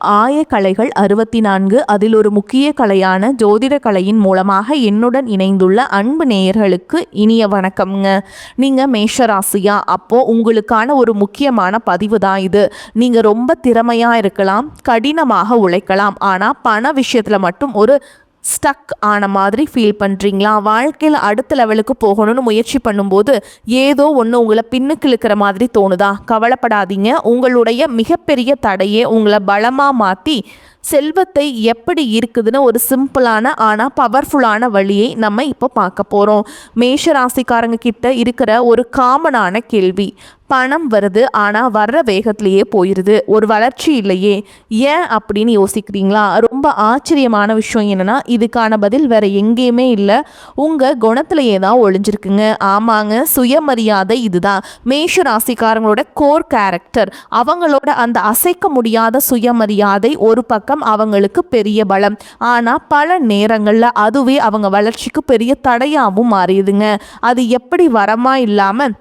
ஆயக்கலைகள் 64 அதில் ஒரு முக்கிய கலையான ஜோதிட கலையின் மூலமாக என்னுடன் இணைந்துள்ள அன்பு நேயர்களுக்கு இனிய வணக்கம்ங்க. நீங்கள் மேஷராசியா? அப்போது உங்களுக்கான ஒரு முக்கியமான பதிவு தான் இது. நீங்கள் ரொம்ப திறமையாக இருக்கலாம், கடினமாக உழைக்கலாம், ஆனால் பண விஷயத்தில் மட்டும் ஒரு ஸ்டக் ஆன மாதிரி ஃபீல் பண்ணுறீங்களா? வாழ்க்கையில் அடுத்த லெவலுக்கு போகணும்னு முயற்சி பண்ணும்போது ஏதோ ஒன்று உங்களை பின்னுக்கு இழுக்கிற மாதிரி தோணுதா? கவலைப்படாதீங்க. உங்களுடைய மிகப்பெரிய தடையே உங்களை பலமாக மாற்றி செல்வத்தை எப்படி இருக்குதுன்னு ஒரு சிம்பிளான ஆனால் பவர்ஃபுல்லான வழியை நம்ம இப்போ பார்க்க போகிறோம். மேஷ ராசிக்காரங்க கிட்ட இருக்கிற ஒரு காமனான கேள்வி, பணம் வருது ஆனால் வர்ற வேகத்திலேயே போயிடுது, ஒரு வளர்ச்சி இல்லையே, ஏன் அப்படின்னு யோசிக்கிறீங்களா? ரொம்ப ஆச்சரியமான விஷயம் என்னென்னா, இதுக்கான பதில் வேறு எங்கேயுமே இல்லை, உங்கள் குணத்திலேயே தான் ஒளிஞ்சிருக்குங்க. ஆமாங்க, சுயமரியாதை இதுதான் மேஷ ராசிக்காரங்களோட கோர் கேரக்டர். அவங்களோட அந்த அசைக்க முடியாத சுயமரியாதை ஒரு பக்கம் அவங்களுக்கு பெரிய பலம், ஆனால் பல நேரங்களில் அதுவே அவங்க வளர்ச்சிக்கு பெரிய தடையாகவும் மாறிடுதுங்க. அது எப்படி வரமா இல்லாமல்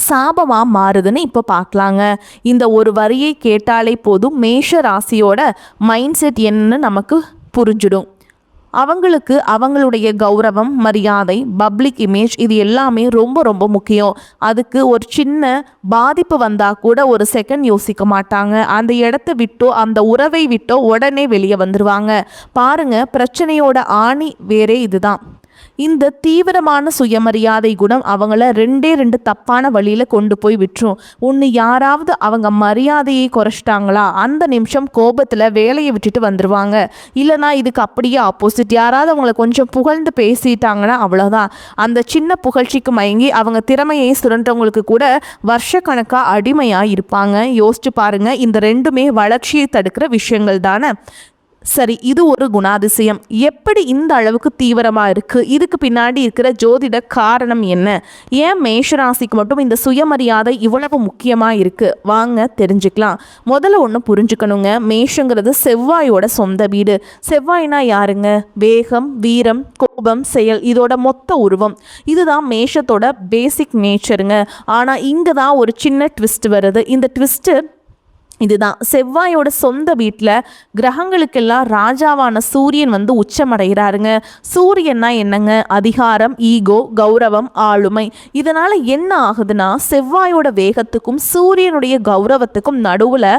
சாபமாக மாறுதுன்னு இப்போ பார்க்கலாங்க. இந்த ஒரு வரியை கேட்டாலே போதும் மேஷ ராசியோட மைண்ட் செட் என்னன்னு நமக்கு புரிஞ்சிடும். அவங்களுக்கு அவங்களுடைய கௌரவம், மரியாதை, பப்ளிக் இமேஜ் இது எல்லாமே ரொம்ப ரொம்ப முக்கியம். அதுக்கு ஒரு சின்ன பாதிப்பு வந்தால் கூட ஒரு செகண்ட் யோசிக்க மாட்டாங்க. அந்த இடத்த விட்டோ அந்த உறவை விட்டோ உடனே வெளியே வந்துடுவாங்க. பாருங்கள், பிரச்சனையோட ஆணி வேறே இதுதான். இந்த தீவிரமான சுயமரியாதை குணம் அவங்கள ரெண்டு தப்பான வழியில் கொண்டு போய் விட்டுரும். ஒன்று, யாராவது அவங்க மரியாதையை குறைச்சிட்டாங்களா அந்த நிமிஷம் கோபத்தில் வேலையை விட்டுட்டு வந்துடுவாங்க. இல்லைனா இதுக்கு அப்படியே ஆப்போசிட், யாராவது அவங்கள கொஞ்சம் புகழ்ந்து பேசிட்டாங்கன்னா அவ்வளோதான். அந்த சின்ன புகழ்ச்சிக்கு மயங்கி அவங்க திறமையை சுரண்டவங்களுக்கு கூட வருஷக்கணக்காக அடிமையாக இருப்பாங்க. யோசிச்சு பாருங்கள், இந்த ரெண்டுமே வளர்ச்சியை தடுக்கிற விஷயங்கள் தானே. சரி, இது ஒரு குணாதிசயம். எப்படி இந்த அளவுக்கு தீவிரமாக இருக்குது? இதுக்கு பின்னாடி இருக்கிற ஜோதிட காரணம் என்ன? ஏன் மேஷராசிக்கு மட்டும் இந்த சுயமரியாதை இவ்வளவு முக்கியமாக இருக்குது? வாங்க தெரிஞ்சுக்கலாம். முதல்ல ஒன்று புரிஞ்சுக்கணுங்க, மேஷங்கிறது செவ்வாயோட சொந்த வீடு. செவ்வாய்னா யாருங்க? வேகம், வீரம், கோபம், செயல், இதோட மொத்த உருவம். இதுதான் மேஷத்தோட பேசிக் நேச்சருங்க. ஆனால் இங்கே தான் ஒரு சின்ன ட்விஸ்ட் வருது. இந்த ட்விஸ்ட்டு இதுதான், செவ்வாயோட சொந்த வீட்டில் கிரகங்களுக்கெல்லாம் ராஜாவான சூரியன் வந்து உச்சமடைகிறாருங்க. சூரியன்னா என்னங்க? அதிகாரம், ஈகோ, கௌரவம், ஆளுமை. இதனால் என்ன ஆகுதுன்னா, செவ்வாயோட வேகத்துக்கும் சூரியனுடைய கௌரவத்துக்கும் நடுவில்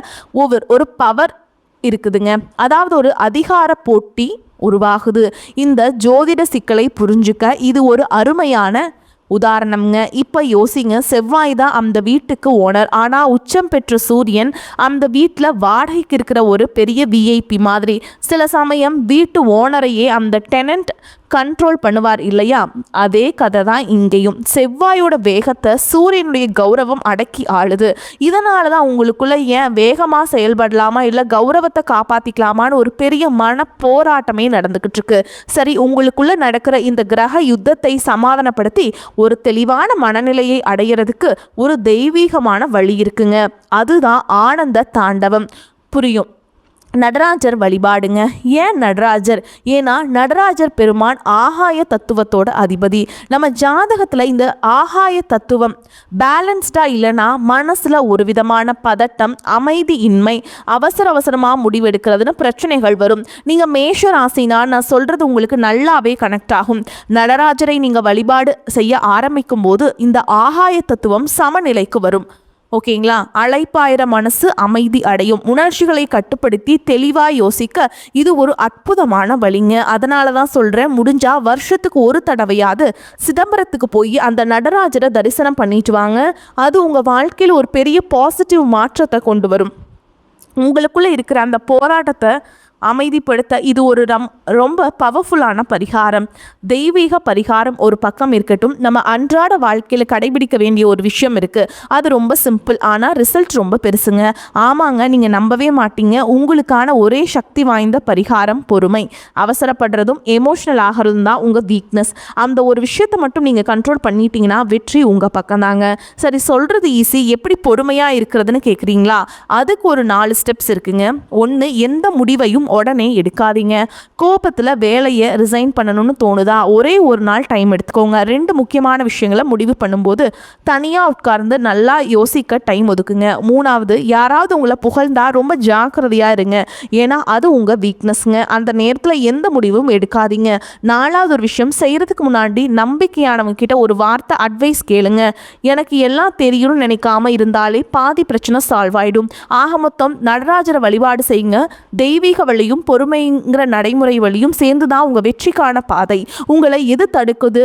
ஒரு பவர் இருக்குதுங்க. அதாவது ஒரு அதிகார போட்டி உருவாகுது. இந்த ஜோதிட சிக்கலை புரிஞ்சுக்க இது ஒரு அருமையான உதாரணம்ங்க. இப்போ யோசிங்க, செவ்வாய் தான் அந்த வீட்டுக்கு ஓனர், ஆனால் உச்சம் பெற்ற சூரியன் அந்த வீட்டில் வாடகைக்கு இருக்கிற ஒரு பெரிய விஐபி மாதிரி. சில சமயம் வீட்டு ஓனரையே அந்த டெனண்ட் கண்ட்ரோல் பண்ணுவார் இல்லையா? அதே கதை தான் இங்கேயும். செவ்வாயோட வேகத்தை சூரியனுடைய கௌரவம் அடக்கி ஆளுது. இதனால தான் உங்களுக்குள்ள ஏன் வேகமாக செயல்படலாமா இல்லை கௌரவத்தை காப்பாற்றிக்கலாமான்னு ஒரு பெரிய மன போராட்டமே நடந்துக்கிட்டு இருக்கு. சரி, உங்களுக்குள்ள நடக்கிற இந்த கிரக யுத்தத்தை சமாதானப்படுத்தி ஒரு தெளிவான மனநிலையை அடையிறதுக்கு ஒரு தெய்வீகமான வழி இருக்குங்க. அதுதான் ஆனந்த தாண்டவம். புரியும். நடராஜர் வழிபாடுங்க. ஏன் நடராஜர்? ஏன்னா நடராஜர் பெருமான் ஆகாய தத்துவத்தோட அதிபதி. நம்ம ஜாதகத்தில் இந்த ஆகாய தத்துவம் பேலன்ஸ்டாக இல்லைன்னா மனசில் ஒரு விதமான பதட்டம், அமைதி இன்மை, அவசரமாக முடிவெடுக்கிறதுன்னு பிரச்சனைகள் வரும். நீங்கள் மேஷ ராசினா நான் சொல்கிறது உங்களுக்கு நல்லாவே கனெக்ட் ஆகும். நடராஜரை நீங்கள் வழிபாடு செய்ய ஆரம்பிக்கும் போது இந்த ஆகாய தத்துவம் சமநிலைக்கு வரும். ஓகேங்களா? அழைப்பாயிர மனசு அமைதி அடையும். உணர்ச்சிகளை கட்டுப்படுத்தி தெளிவாக யோசிக்க இது ஒரு அற்புதமான வழிங்க. அதனால தான் சொல்கிறேன், முடிஞ்சால் வருஷத்துக்கு ஒரு தடவையாவது சிதம்பரத்துக்கு போய் அந்த நடராஜரை தரிசனம் பண்ணிட்டு வாங்க. அது உங்கள் வாழ்க்கையில் ஒரு பெரிய பாசிட்டிவ் மாற்றத்தை கொண்டு வரும். உங்களுக்குள்ளே இருக்கிற அந்த போராட்டத்தை அமைதிப்படுத்த இது ஒரு ரொம்ப பவர்ஃபுல்லான பரிகாரம். தெய்வீக பரிகாரம் ஒரு பக்கம் இருக்கட்டும், நம்ம அன்றாட வாழ்க்கையில் கடைபிடிக்க வேண்டிய ஒரு விஷயம் இருக்குது. அது ரொம்ப சிம்பிள், ஆனால் ரிசல்ட் ரொம்ப பெருசுங்க. ஆமாங்க, நீங்கள் நம்பவே மாட்டீங்க. உங்களுக்கான ஒரே சக்தி வாய்ந்த பரிகாரம் பொறுமை. அவசரப்படுறதும் எமோஷ்னல் ஆகிறதும் தான் உங்கள் வீக்னஸ். அந்த ஒரு விஷயத்தை மட்டும் நீங்கள் கண்ட்ரோல் பண்ணிட்டீங்கன்னா வெற்றி உங்கள் பக்கம் தாங்க. சரி, சொல்கிறது ஈஸி, எப்படி பொறுமையாக இருக்கிறதுன்னு கேட்குறீங்களா? அதுக்கு ஒரு 4 ஸ்டெப்ஸ் இருக்குங்க. ஒன்று, எந்த முடிவையும் முடிவையும் உடனே எடுக்காதீங்க. கோபத்தில் வேலையை ரிசைன் பண்ணணும்னு தோணுதா, ஒரே ஒரு நாள் டைம் எடுத்துக்கோங்க. 2 முக்கியமான விஷயங்களை முடிவு பண்ணும்போது தனியாக உட்கார்ந்து நல்லா யோசிக்க டைம் ஒதுக்குங்க. 3வது, யாராவது உங்களை புகழ்ந்தா ரொம்ப ஜாக்கிரதையாக இருங்க. ஏன்னா அது உங்கள் வீக்னஸ்ங்க. அந்த நேரத்தில் எந்த முடிவும் எடுக்காதீங்க. 4வது ஒரு விஷயம், செய்கிறதுக்கு முன்னாடி நம்பிக்கையானவங்க கிட்ட ஒரு வார்த்தை அட்வைஸ் கேளுங்க. எனக்கு எல்லாம் தெரியும்னு நினைக்காம இருந்தாலே பாதி பிரச்சனை சால்வ் ஆகிடும். ஆக மொத்தம் நடராஜரை வழிபாடு செய்யுங்க. தெய்வீக வழியும் பொறுமைங்கிற நடைமுறை வழியும் சேர்ந்து தான் உங்கள் வெற்றிக்கான பாதை. உங்களை எது தடுக்குது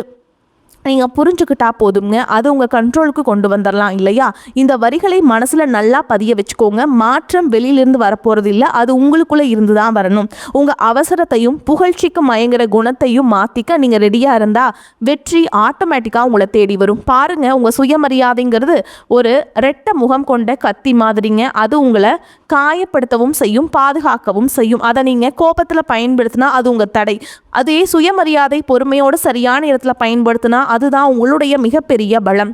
நீங்கள் புரிஞ்சுக்கிட்டா போதுங்க, அது உங்கள் கண்ட்ரோலுக்கு கொண்டு வந்துடலாம் இல்லையா? இந்த வரிகளை மனசில் நல்லா பதிய வச்சுக்கோங்க. மாற்றம் வெளியிலிருந்து வரப்போகிறது இல்லை, அது உங்களுக்குள்ளே இருந்து தான் வரணும். உங்கள் அவசரத்தையும் புகழ்ச்சிக்கு மயங்கிற குணத்தையும் மாற்றிக்க நீங்கள் ரெடியாக இருந்தால் வெற்றி ஆட்டோமேட்டிக்காக உங்களை தேடி வரும். பாருங்கள், உங்கள் சுயமரியாதைங்கிறது ஒரு ரெட்டை முகம் கொண்ட கத்தி மாதிரிங்க. அது உங்களை காயப்படுத்தவும் செய்யும், பாதுகாக்கவும் செய்யும். அதை நீங்கள் கோபத்தில் பயன்படுத்தினா அது உங்கள் தடை. அதே சுயமரியாதை பொறுமையோடு சரியான இடத்துல பயன்படுத்தினா அதுதான் உங்களுடைய மிகப்பெரிய பலம்.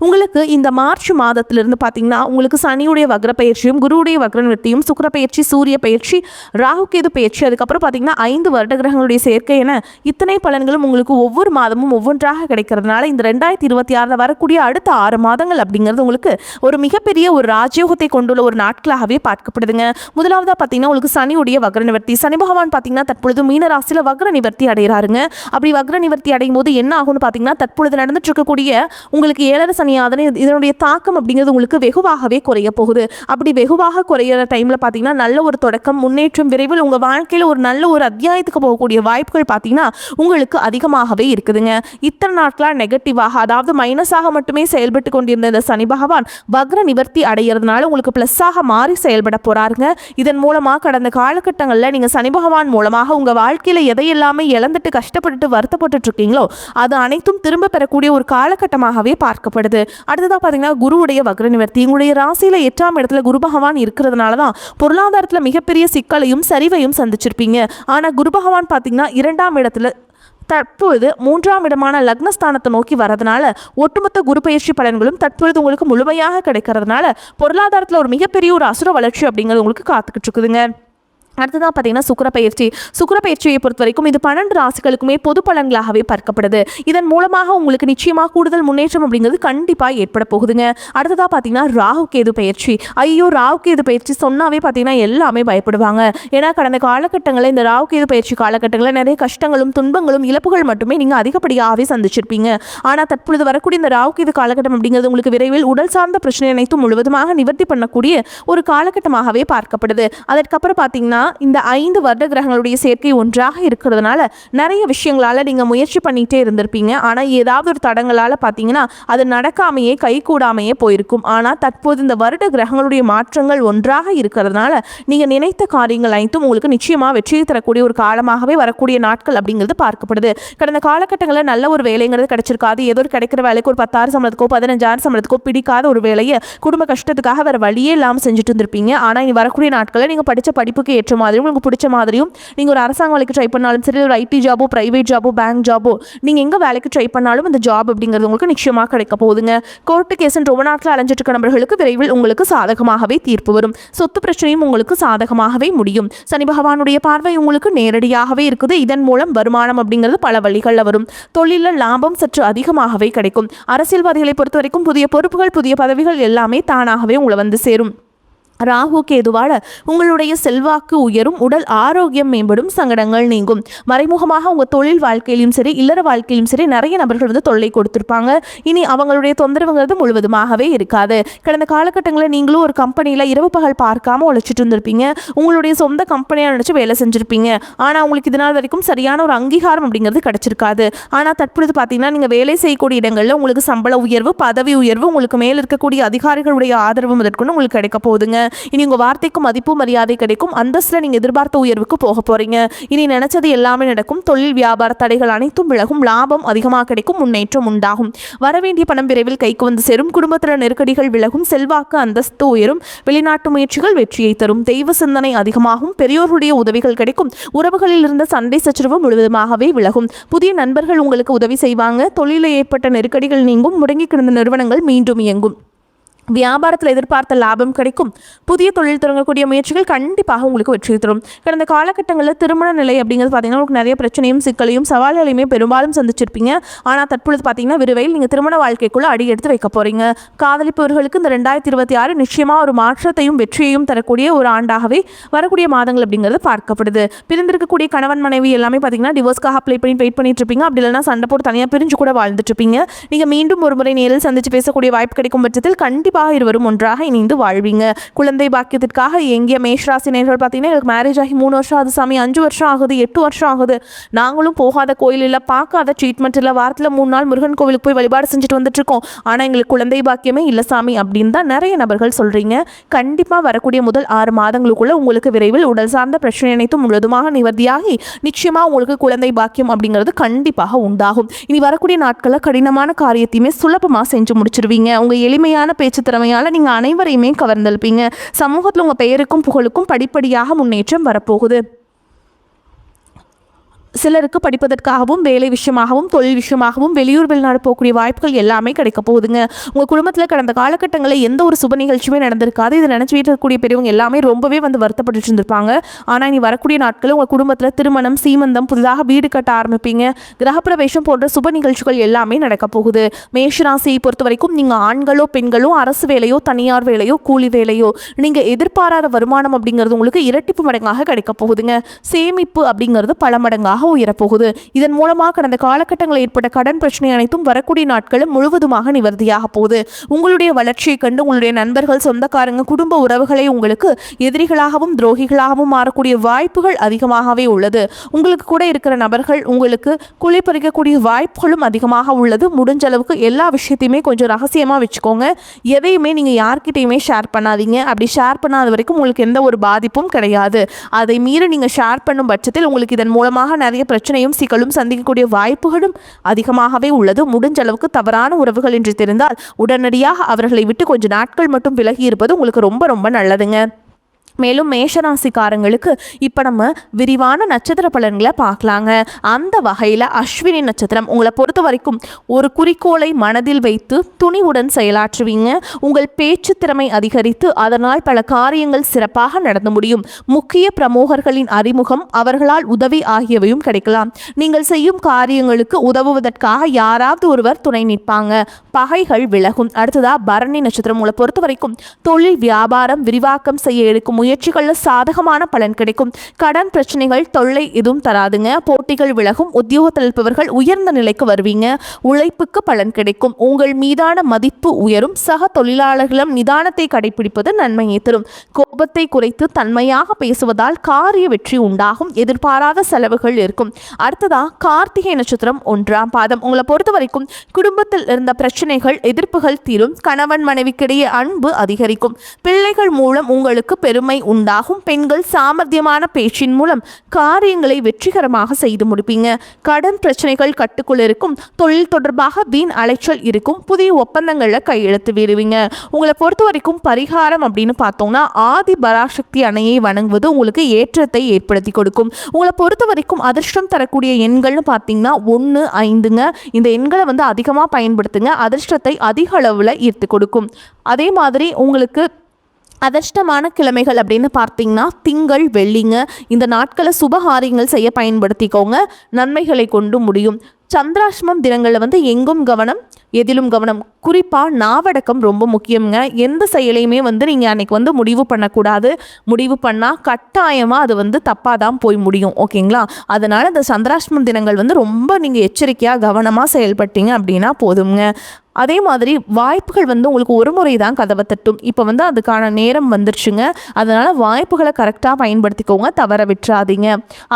உங்களுக்கு இந்த மார்ச் மாதத்திலிருந்து பார்த்தீங்கன்னா உங்களுக்கு சனியுடைய வக்ர பயிற்சியும் குருவுடைய வக்ர நிவர்த்தியும் சுக்கிர பயிற்சி சூரிய பயிற்சி ராகுகேது பயிற்சி அதுக்கப்புறம் பார்த்தீங்கன்னா 5 வருட கிரகங்களுடைய சேர்க்கை என இத்தனை பலன்களும் உங்களுக்கு ஒவ்வொரு மாதமும் ஒவ்வொன்றாக கிடைக்கிறதுனால இந்த 2026 வரக்கூடிய அடுத்த 6 மாதங்கள் அப்படிங்கிறது உங்களுக்கு ஒரு மிகப்பெரிய ஒரு ராஜயோகத்தை கொண்டுள்ள ஒரு நாட்களாகவே பார்க்கப்படுதுங்க. முதலாவதாக பார்த்தீங்கன்னா உங்களுக்கு சனியுடைய வக்ர நிவர்த்தி. சனி பகவான் பார்த்தீங்கன்னா தற்பொழுது மீன ராசியில் வக்ர நிவர்த்தி அடைகிறாருங்க. அப்படி வக்ர நிவர்த்தி அடையும் போது என்ன ஆகும்னு பார்த்தீங்கன்னா தற்பொழுது நடந்துட்டு இருக்கக்கூடிய உங்களுக்கு 7 சனியாதனை இதனுடைய தாக்கம் அப்படிங்கிறது உங்களுக்கு வெகுவாகவே குறைய போகுது. அப்படி வெகுவாக குறையிற டைமில் பார்த்தீங்கன்னா நல்ல ஒரு தொடக்கம் முன்னேற்றம் விரைவில் உங்கள் வாழ்க்கையில் ஒரு நல்ல ஒரு அத்தியாயத்துக்கு போகக்கூடிய வாய்ப்புகள் பார்த்தீங்கன்னா உங்களுக்கு அதிகமாகவே இருக்குதுங்க. இத்தனை நாட்களாக நெகட்டிவாக அதாவது மைனஸாக மட்டுமே செயல்பட்டு கொண்டிருந்த இந்த சனி பகவான் வக்ர நிவர்த்தி அடைகிறதுனால உங்களுக்கு ப்ளஸ்ஸாக மாறி செயல்பட போகிறாருங்க. இதன் மூலமாக கடந்த காலகட்டங்களில் நீங்கள் சனி பகவான் மூலமாக உங்கள் வாழ்க்கையில் எதையெல்லாமே இழந்துட்டு கஷ்டப்பட்டுட்டு வருத்தப்பட்டு இருக்கீங்களோ அது அனைத்தும் திரும்ப பெறக்கூடிய ஒரு காலகட்டமாகவே பார்க்கப்படுது. அடுத்ததாக பார்த்தீங்கன்னா குருவுடைய வக்ர நிவர்த்தி. உங்களுடைய ராசியில் 8ஆம் இடத்துல குரு பகவான் இருக்கிறதுனால தான் பொருளாதாரத்தில் மிகப்பெரிய சிக்கலையும் சரிவையும் சந்திச்சிருப்பீங்க. ஆனால் குரு பகவான் பார்த்தீங்கன்னா 2ஆம் இடத்துல தற்பொழுது 3ஆம் இடமான லக்னஸ்தானத்தை நோக்கி வரதுனால ஒட்டுமொத்த குரு பயிற்சி பலன்களும் தற்பொழுது உங்களுக்கு முழுமையாக கிடைக்கிறதுனால பொருளாதாரத்தில் ஒரு மிகப்பெரிய ஒரு அசுர வளர்ச்சி அப்படிங்கிறது உங்களுக்கு காத்துக்கிட்டு இருக்குதுங்க. அடுத்ததான் பார்த்தீங்கன்னா சுக்கிர பயிற்சியை பொறுத்த வரைக்கும் இது 12 ராசிகளுக்குமே பொது பலன்களாகவே பார்க்கப்படுது. இதன் மூலமாக உங்களுக்கு நிச்சயமாக கூடுதல் முன்னேற்றம் அப்படிங்கிறது கண்டிப்பாக ஏற்பட போகுதுங்க. அடுத்ததாக பார்த்தீங்கன்னா ராகுகேது பயிற்சி. ஐயோ, ராகுகேது பயிற்சி சொன்னாவே பார்த்தீங்கன்னா எல்லாமே பயப்படுவாங்க. ஏன்னா கடந்த காலகட்டங்களில் இந்த ராகுகேது பயிற்சி காலகட்டங்களில் நிறைய கஷ்டங்களும் துன்பங்களும் இழப்புகள் மட்டுமே நீங்கள் அதிகப்படியாகவே சந்திச்சிருப்பீங்க. ஆனால் தற்பொழுது வரக்கூடிய இந்த ராகுகேது காலகட்டம் அப்படிங்கிறது உங்களுக்கு விரைவில் உடல் சார்ந்த பிரச்சனை அனைத்தும் முழுவதுமாக நிவர்த்தி பண்ணக்கூடிய ஒரு காலகட்டமாகவே பார்க்கப்படுது. அதற்கப்புறம் பார்த்தீங்கன்னா இந்த 5 வருட கிரகங்களுடைய சேர்க்கை ஒன்றாக இருக்கிறதுனால நிறைய விஷயங்களால நீங்க முயற்சி பண்ணிட்டே இருந்திருப்பீங்க. ஆனா ஏதாவது ஒரு தடங்களால பார்த்தீங்கன்னா அது நடக்காமையே கைகூடாமையே போயிருக்கும். ஆனா தற்போது இந்த வருட கிரகங்களுடைய மாற்றங்கள் ஒன்றாக இருக்கிறதுனால நீங்க நினைத்த காரியங்கள் அனைத்தும் உங்களுக்கு நிச்சயமா வெற்றியை தரக்கூடிய ஒரு காலமாகவே வரக்கூடிய நாட்கள் அப்படிங்கிறது பார்க்கப்படுது. கடந்த காலகட்டங்களில் நல்ல ஒரு வேலைங்கிறது கிடைச்சிருக்காது. ஏதோ ஒரு கிடைக்கிற வேலைக்கு ஒரு 10,000 சம்பளத்துக்கோ 15,000 சம்பளத்துக்கோ பிடிக்காத ஒரு வேலையை குடும்ப கஷ்டத்துக்காக வேற வழியே இல்லாமல் செஞ்சுட்டு இருந்திருப்பீங்க. ஆனா இனி வரக்கூடிய நாட்களில் நீங்க படிச்ச படிப்புக்கு ஏற்ற மாதிரியும் உங்களுக்கு பிடிச்ச மாதிரியும் நீங்கள் ஒரு அரசாங்க வேலைக்கு ட்ரை பண்ணாலும் சரி, ஒரு ஐடி ஜாபோ பிரைவேட் ஜாபோ பேங்க் ஜாபோ நீங்கள் எங்கே வேலைக்கு ட்ரை பண்ணாலும் இந்த ஜாப் அப்படிங்கிறது உங்களுக்கு நிச்சயமாக கிடைக்க போகுதுங்க. கோர்ட்டு கேஸுன்னு ரொம்ப நாட்டில் அலைஞ்சிட்டு இருக்க நபர்களுக்கு விரைவில் உங்களுக்கு சாதகமாகவே தீர்ப்பு வரும். சொத்து பிரச்சனையும் உங்களுக்கு சாதகமாகவே முடியும். சனி பகவானுடைய பார்வை உங்களுக்கு நேரடியாகவே இருக்குது. இதன் மூலம் வருமானம் அப்படிங்கிறது பல வழிகளில் வரும். தொழிலில் லாபம் சற்று அதிகமாகவே கிடைக்கும். அரசியல்வாதிகளை பொறுத்த வரைக்கும் புதிய பொறுப்புகள் புதிய பதவிகள் எல்லாமே தானாகவே உங்களை வந்து சேரும். ராகு கேதுவால உங்களுடைய செல்வாக்கு உயரும், உடல் ஆரோக்கியம் மேம்படும், சங்கடங்கள் நீங்கும். மறைமுகமாக உங்கள் தொழில் வாழ்க்கையிலும் சரி இல்லற வாழ்க்கையிலும் சரி நிறைய நபர்கள் வந்து தொல்லை கொடுத்துருப்பாங்க. இனி அவங்களுடைய தொந்தரவுங்கிறது முழுவதுமாகவே இருக்காது. கடந்த காலகட்டங்களில் நீங்களும் ஒரு கம்பெனியில் இரவு பகல் பார்க்காம உழைச்சிட்டு இருந்திருப்பீங்க. உங்களுடைய சொந்த கம்பெனியாக நினச்சி வேலை செஞ்சுருப்பீங்க. ஆனால் உங்களுக்கு இதனால் வரைக்கும் சரியான ஒரு அங்கீகாரம் அப்படிங்கிறது கிடைச்சிருக்காது. ஆனால் தற்பொழுது பார்த்தீங்கன்னா நீங்கள் வேலை செய்யக்கூடிய இடங்களில் உங்களுக்கு சம்பள உயர்வு பதவி உயர்வு உங்களுக்கு மேல் இருக்கக்கூடிய அதிகாரிகளுடைய ஆதரவு முதற்கொண்டு உங்களுக்கு கிடைக்க போகுதுங்க. இனி உங்க வார்த்தைக்கு மதிப்பு மரியாதை கிடைக்கும். அந்தஸ்துல நீங்க எதிர்பார்த்த உயர்வுக்கு போக போறீங்க. இனி நினைச்சது எல்லாமே நடக்கும். தொழில் வியாபார தடைகள் அனைத்தும் விலகும். லாபம் அதிகமாக கிடைக்கும். முன்னேற்றம் உண்டாகும். வரவேண்டிய பணம் விரைவில் கைக்கு வந்து சேரும். குடும்பத்தில் நெருக்கடிகள் விலகும். செல்வாக்கு அந்தஸ்து உயரும். வெளிநாட்டு முயற்சிகள் வெற்றியை தரும். தெய்வ சிந்தனை அதிகமாகும். பெரியோருடைய உதவிகள் கிடைக்கும். உறவுகளில் இருந்த சண்டை சச்சரவு முழுவதுமாகவே விலகும். புதிய நண்பர்கள் உங்களுக்கு உதவி செய்வாங்க. தொழிலில் ஏற்பட்ட நெருக்கடிகள் நீங்கும். முடங்கி கிடந்த நிறுவனங்கள் மீண்டும் இயங்கும். வியாபாரத்தில் எதிர்பார்த்த லாபம் கிடைக்கும். புதிய தொழில் தொடங்கக்கூடிய முயற்சிகள் கண்டிப்பாக உங்களுக்கு வெற்றி தரும். கடந்த காலகட்டங்களில் திருமண நிலை அப்படிங்கிறது பார்த்தீங்கன்னா உங்களுக்கு நிறைய பிரச்சனையும் சிக்கலையும் சவால்களையுமே பெரும்பாலும் சந்திச்சிருப்பீங்க. ஆனால் தற்பொழுது பார்த்தீங்கன்னா விரைவில் நீங்கள் திருமண வாழ்க்கைக்குள்ளே அடி எடுத்து வைக்க போகிறீங்க. காதலிப்பவர்களுக்கு இந்த 2026 நிச்சயமாக ஒரு மாற்றத்தையும் வெற்றியையும் தரக்கூடிய ஒரு ஆண்டாகவே வரக்கூடிய மாதங்கள் அப்படிங்கிறது பார்க்கப்படுது. பிரிந்திருக்கக்கூடிய கணவன் மனைவி எல்லாமே பார்த்தீங்கன்னா டிவோர்ஸ்க்காக அப்ளை பண்ணி வெயிட் பண்ணிட்டு இருப்பீங்க. அப்படி இல்லைனா சண்டை போட்டு தனியாக பிரிஞ்சு கூட வாழ்ந்துட்டு இருப்பீங்க. நீங்கள் மீண்டும் ஒரு முறை நேரில் சந்தித்து பேசக்கூடிய வாய்ப்பு கிடைக்கும் பட்சத்தில் கண்டிப்பாக இருவரும் ஒன்றாக இணைந்து வாழ்வீங்க. குழந்தை பாக்கியத்திற்காக எங்கிய மேஷராசி நேயர்கள் பார்த்தீங்கன்னா எனக்கு மேரேஜ் ஆகி 3 வருஷம் ஆகுது சாமி, 5 வருஷம் ஆகுது, 8 வருஷம் ஆகுது, நாங்களும் போகாத கோயில் இல்லை, பார்க்காத ட்ரீட்மெண்ட் இல்லை, வாரத்தில் 3 நாள் முருகன் கோவிலுக்கு போய் வழிபாடு செஞ்சுட்டு வந்துட்டு இருக்கோம், ஆனால் எங்களுக்கு குழந்தை பாக்கியமே இல்லை சாமி அப்படின்னு தான் நிறைய நபர்கள் சொல்றீங்க. கண்டிப்பாக வரக்கூடிய முதல் 6 மாதங்களுக்குள்ள உங்களுக்கு விரைவில் உடல் சார்ந்த பிரச்சனை அனைத்தும் முழுவதுமாக நிவர்த்தியாகி நிச்சயமாக உங்களுக்கு குழந்தை பாக்கியம் அப்படிங்கிறது கண்டிப்பாக உண்டாகும். இனி வரக்கூடிய நாட்களில் கடினமான காரியத்தையுமே சுலபமாக செஞ்சு முடிச்சிருவீங்க. உங்கள் எளிமையான பேச்சு திறமையால் நீங்கள் அனைவரையுமே கவர்ந்தெழுப்பீங்க. சமூகத்தில் உங்கள் பெயருக்கும் புகழுக்கும் படிப்படியாக முன்னேற்றம் வரப்போகுது. சிலருக்கு படிப்பதற்காகவும் வேலை விஷயமாகவும் தொழில் விஷயமாகவும் வெளியூர் வெளிநாடு போகக்கூடிய வாய்ப்புகள் எல்லாமே கிடைக்க போகுதுங்க. உங்கள் குடும்பத்தில் கடந்த காலகட்டங்களில் எந்த ஒரு சுப நிகழ்ச்சியுமே நடந்திருக்காது. இதை நினச்சி வீட்டில் இருக்கக்கூடிய பெரியவங்க எல்லாமே ரொம்பவே வருத்தப்பட்டு இருந்திருப்பாங்க. ஆனால் இனி வரக்கூடிய நாட்களில் உங்கள் குடும்பத்தில் திருமணம், சீமந்தம், புதிதாக வீடு கட்ட ஆரம்பிப்பீங்க. கிரகப்பிரவேசம் போன்ற சுப நிகழ்ச்சிகள் எல்லாமே நடக்க போகுது. மேஷராசியை பொறுத்த வரைக்கும் நீங்கள் ஆண்களோ பெண்களோ அரசு வேலையோ தனியார் வேலையோ கூலி வேலையோ நீங்கள் எதிர்பாராத வருமானம் அப்படிங்கிறது உங்களுக்கு இரட்டிப்பு மடங்காக கிடைக்க போகுதுங்க. சேமிப்பு அப்படிங்கிறது பல மடங்காக உயரப்போகுது. இதன் மூலமாக கடந்த காலகட்டங்களில் ஏற்பட்ட கடன் பிரச்சனை அனைத்தும் வரக்கூடிய நாட்களும் முழுவதுமாக நிவர்த்தியாக போகுது. உங்களுடைய வளர்ச்சியை கண்டு உங்களுடைய நண்பர்கள், சொந்தக்காரங்க, குடும்ப உறவுகளை உங்களுக்கு எதிரிகளாகவும் துரோகிகளாகவும் மாறக்கூடிய வாய்ப்புகள் அதிகமாகவே உள்ளது. உங்களுக்கு கூட இருக்கிற நபர்கள் உங்களுக்கு குழி பறிக்கக்கூடிய வாய்ப்புகளும் அதிகமாக உள்ளது. முடிஞ்ச அளவுக்கு எல்லா விஷயத்தையுமே கொஞ்சம் ரகசியமாக வச்சுக்கோங்க. எதையுமே நீங்கள் யார்கிட்டையுமே ஷேர் பண்ணாதீங்க. அப்படி ஷேர் பண்ணாத வரைக்கும் உங்களுக்கு எந்த ஒரு பாதிப்பும் கிடையாது. அதை மீறி நீங்கள் ஷேர் பண்ணும் பட்சத்தில் உங்களுக்கு இதன் மூலமாக நிறைய பிரச்சனையும் சிக்கலும் சந்திக்கக்கூடிய வாய்ப்புகளும் அதிகமாகவே உள்ளது. முடிஞ்ச அளவுக்கு தவறான உறவுகள் என்று தெரிந்தால் உடனடியாக அவர்களை விட்டு கொஞ்சம் நாட்கள் மட்டும் விலகி இருப்பது உங்களுக்கு ரொம்ப ரொம்ப நல்லதுங்க. மேலும் மேஷராசிக்காரங்களுக்கு இப்போ நம்ம விரிவான நட்சத்திர பலன்களை பார்க்கலாங்க. அந்த வகையில் அஸ்வினி நட்சத்திரம் உங்களை பொறுத்த வரைக்கும் ஒரு குறிக்கோளை மனதில் வைத்து துணிவுடன் செயலாற்றுவீங்க. உங்கள் பேச்சு திறமை அதிகரித்து அதனால் பல காரியங்கள் சிறப்பாக நடந்து முடியும். முக்கிய பிரமுகர்களின் அறிமுகம், அவர்களால் உதவி ஆகியவையும் கிடைக்கலாம். நீங்கள் செய்யும் காரியங்களுக்கு உதவுவதற்காக யாராவது ஒருவர் துணை நிற்பாங்க. பகைகள் விலகும். அடுத்ததா பரணி நட்சத்திரம் உங்களை பொறுத்த வரைக்கும் தொழில் வியாபாரம் விரிவாக்கம் செய்ய எடுக்கும் முயற்சிகளில் சாதகமான பலன் கிடைக்கும். கடன் பிரச்சனைகள் தொல்லை எதுவும் தராதுங்க. போட்டிகள் விலகும். உத்தியோகத்தில் இருப்பவர்கள் உயர்ந்த நிலைக்கு வருவீங்க. உழைப்புக்கு பலன் கிடைக்கும். உங்கள் மீதான மதிப்பு உயரும். சக தொழிலாளர்களும் நிதானத்தை கடைபிடிப்பது நன்மையை தரும். கோபத்தை குறைத்து தன்மையாக பேசுவதால் காரிய வெற்றி உண்டாகும். எதிர்பாராத செலவுகள் இருக்கும். அடுத்ததா கார்த்திகை நட்சத்திரம் 1ஆம் பாதம் உங்களை பொறுத்த வரைக்கும் குடும்பத்தில் இருந்த பிரச்சனைகள் எதிர்ப்புகள் தீரும். கணவன் மனைவிக்கிடையே அன்பு அதிகரிக்கும். பிள்ளைகள் மூலம் உங்களுக்கு பெருமை உண்டாகும். பெண்கள் சாமர்த்தியமான பேச்சின் மூலம் காரியங்களை வெற்றிகரமாக செய்து முடிப்பீங்க. கடன் பிரச்சனைகள் கட்டுக்குள் இருக்கும். தொழில் தொடர்பாக வீண் அலைச்சல் இருக்கும். புதிய ஒப்பந்தங்களில் கையெழுத்து வீடுவீங்க. உங்களை பொறுத்த வரைக்கும் பரிகாரம் அப்படின்னு பார்த்தோம்னா ஆதி பராசக்தி அணையை வணங்குவது உங்களுக்கு ஏற்றத்தை ஏற்படுத்தி கொடுக்கும். உங்களை பொறுத்த வரைக்கும் அதிர்ஷ்டம் தரக்கூடிய எண்கள்னு பார்த்தீங்கன்னா 1, 5ங்க. இந்த எண்களை அதிகமாக பயன்படுத்துங்க. அதிர்ஷ்டத்தை அதிக அளவில் ஈர்த்து கொடுக்கும். அதே மாதிரி உங்களுக்கு அதிர்ஷ்டமான கிழமைகள் அப்படின்னு பார்த்தீங்கன்னா திங்கள், வெள்ளிங்க. இந்த நாட்களை சுபகாரியங்கள் செய்ய பயன்படுத்திக்கோங்க. நன்மைகளை கொண்டு முடியும். சந்திராஷ்டமம் தினங்களில் எங்கும் கவனம், எதிலும் கவனம். குறிப்பாக நாவடக்கம் ரொம்ப முக்கியங்க. எந்த செயலையுமே நீங்கள் அன்றைக்கி முடிவு பண்ணக்கூடாது. முடிவு பண்ணால் கட்டாயமாக அது தப்பாக தான் போய் முடியும். ஓகேங்களா? அதனால் இந்த சந்திராஷ்டமம் தினங்கள் ரொம்ப நீங்கள் எச்சரிக்கையாக கவனமாக செயல்பட்டீங்க அப்படின்னா போதுங்க. அதே மாதிரி வாய்ப்புகள் உங்களுக்கு ஒரு முறை தான் கதவை தட்டும். இப்போ அதுக்கான நேரம் வந்துருச்சுங்க. அதனால் வாய்ப்புகளை கரெக்டாக பயன்படுத்திக்கோங்க, தவற விட்டுறாதீங்க.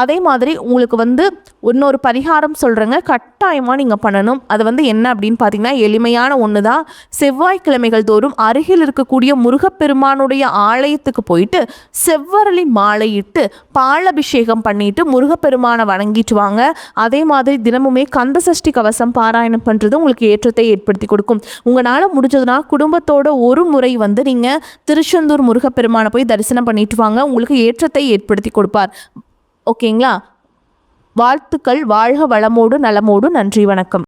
அதே மாதிரி உங்களுக்கு இன்னொரு பரிகாரம் சொல்கிறேங்க, கட்டாயமாக நீங்கள் பண்ணணும். அது என்ன அப்படின்னு பார்த்தீங்கன்னா எளிமையான ஒன்று தான். செவ்வாய்க்கிழமைகள் தோறும் அருகில் இருக்கக்கூடிய முருகப்பெருமானுடைய ஆலயத்துக்கு போயிட்டு செவ்வரளி மாலையிட்டு பாலபிஷேகம் பண்ணிட்டு முருகப்பெருமானை வணங்கிட்டு வாங்க. அதே மாதிரி தினமுமே கந்தசஷ்டி கவசம் பாராயணம் பண்ணுறது உங்களுக்கு ஏற்றத்தை ஏற்படுத்தி கொடுக்கும். உங்களால் முடிஞ்சதுன்னா குடும்பத்தோட ஒரு முறை நீங்கள் திருச்செந்தூர் முருகப்பெருமானை போய் தரிசனம் பண்ணிட்டு வாங்க. உங்களுக்கு ஏற்றத்தை ஏற்படுத்தி கொடுப்பார். ஓகேங்களா? வாழ்த்துக்கள். வாழ்க வளமோடு நலமோடு. நன்றி, வணக்கம்.